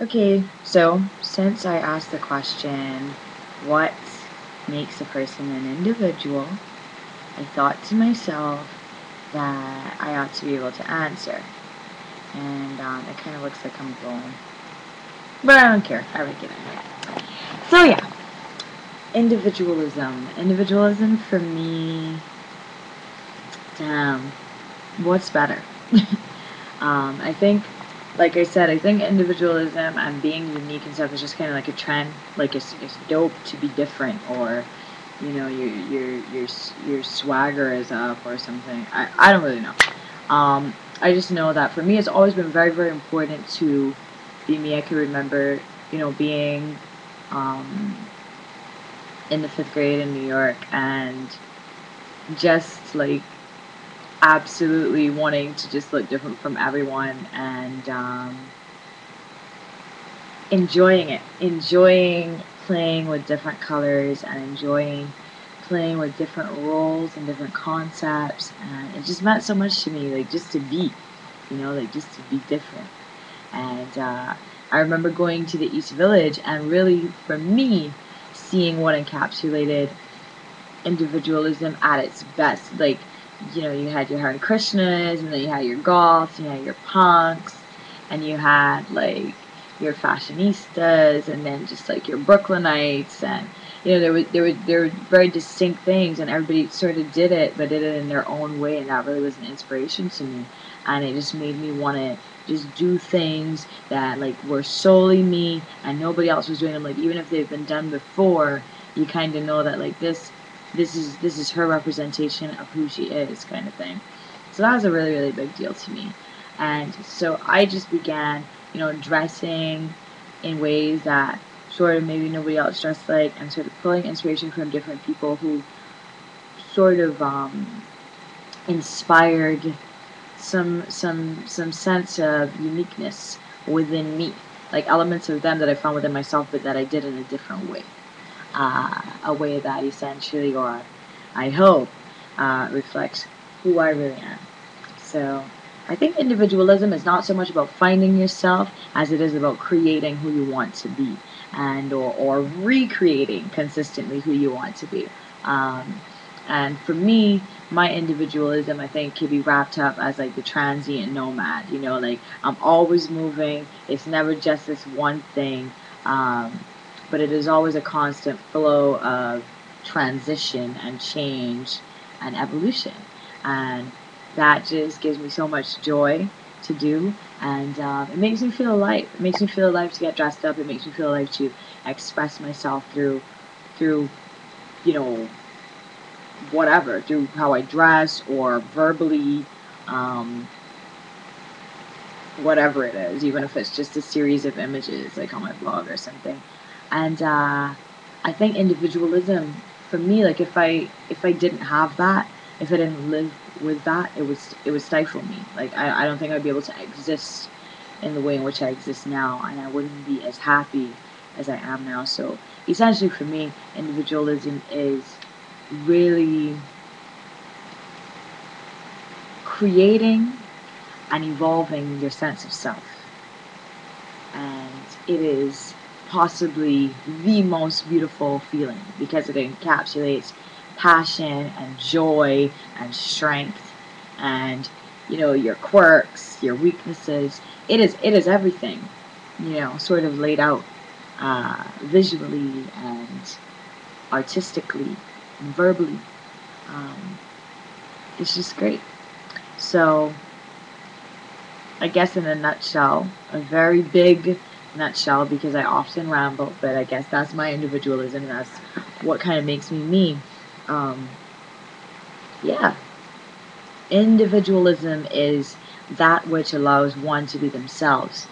Okay, so since I asked the question, what makes a person an individual, I thought to myself that I ought to be able to answer. And it kind of looks like I'm going. But I don't care. I like it anyway. So yeah, individualism. Individualism for me, damn, what's better? I think, like I said, I think individualism and being unique and stuff is just kind of like a trend. Like it's dope to be different, or your swagger is up or something. I don't really know. I just know that for me, it's always been very very important to be me. I can remember, being um, in the fifth grade in New York and just like absolutely wanting to just look different from everyone and enjoying playing with different colors and enjoying playing with different roles and different concepts, and it just meant so much to me, like just to be, like just to be different. And I remember going to the East Village and really, for me, seeing what encapsulated individualism at its best. Like, you had your Hare Krishnas, and then you had your goths, you had your punks, and you had like your fashionistas, and then just like your Brooklynites, and there were very distinct things, and everybody sort of did it, but did it in their own way, and that really was an inspiration to me, and it just made me want to just do things that like were solely me and nobody else was doing them. Like even if they've been done before, you kind of know that like this is her representation of who she is, kind of thing. So that was a really really big deal to me, and so I just began, dressing in ways that sort of maybe nobody else dressed like, and sort of pulling inspiration from different people who sort of inspired some sense of uniqueness within me, like elements of them that I found within myself, but that I did in a different way, a way that essentially, or I hope, reflects who I really am. So I think individualism is not so much about finding yourself as it is about creating who you want to be, and or recreating consistently who you want to be. Um, and for me, my individualism, I think, can be wrapped up as like the transient nomad. Like I'm always moving. It's never just this one thing, um, but it is always a constant flow of transition and change and evolution. And that just gives me so much joy to do, and it makes me feel alive. It makes me feel alive to get dressed up. It makes me feel alive to express myself through you know whatever, through how I dress or verbally, um, whatever it is, even if it's just a series of images like on my blog or something. And I think individualism for me, like if I didn't have that, if I didn't live with that, it would stifle me. Like I don't think I'd be able to exist in the way in which I exist now, and I wouldn't be as happy as I am now. So essentially for me, individualism is really creating and evolving your sense of self. And it is possibly the most beautiful feeling because it encapsulates passion and joy and strength and your quirks, your weaknesses. It is everything, sort of laid out visually and artistically and verbally. Um, it's just great. So I guess in a nutshell, a very big nutshell, because I often ramble, but I guess that's my individualism. That's what kind of makes me me. Um, yeah, individualism is that which allows one to be themselves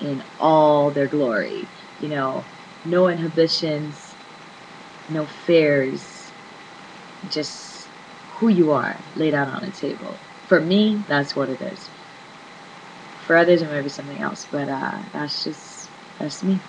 in all their glory. You know, no inhibitions, no fears, just who you are laid out on a table. For me, that's what it is. For others, it might be something else, but that's me.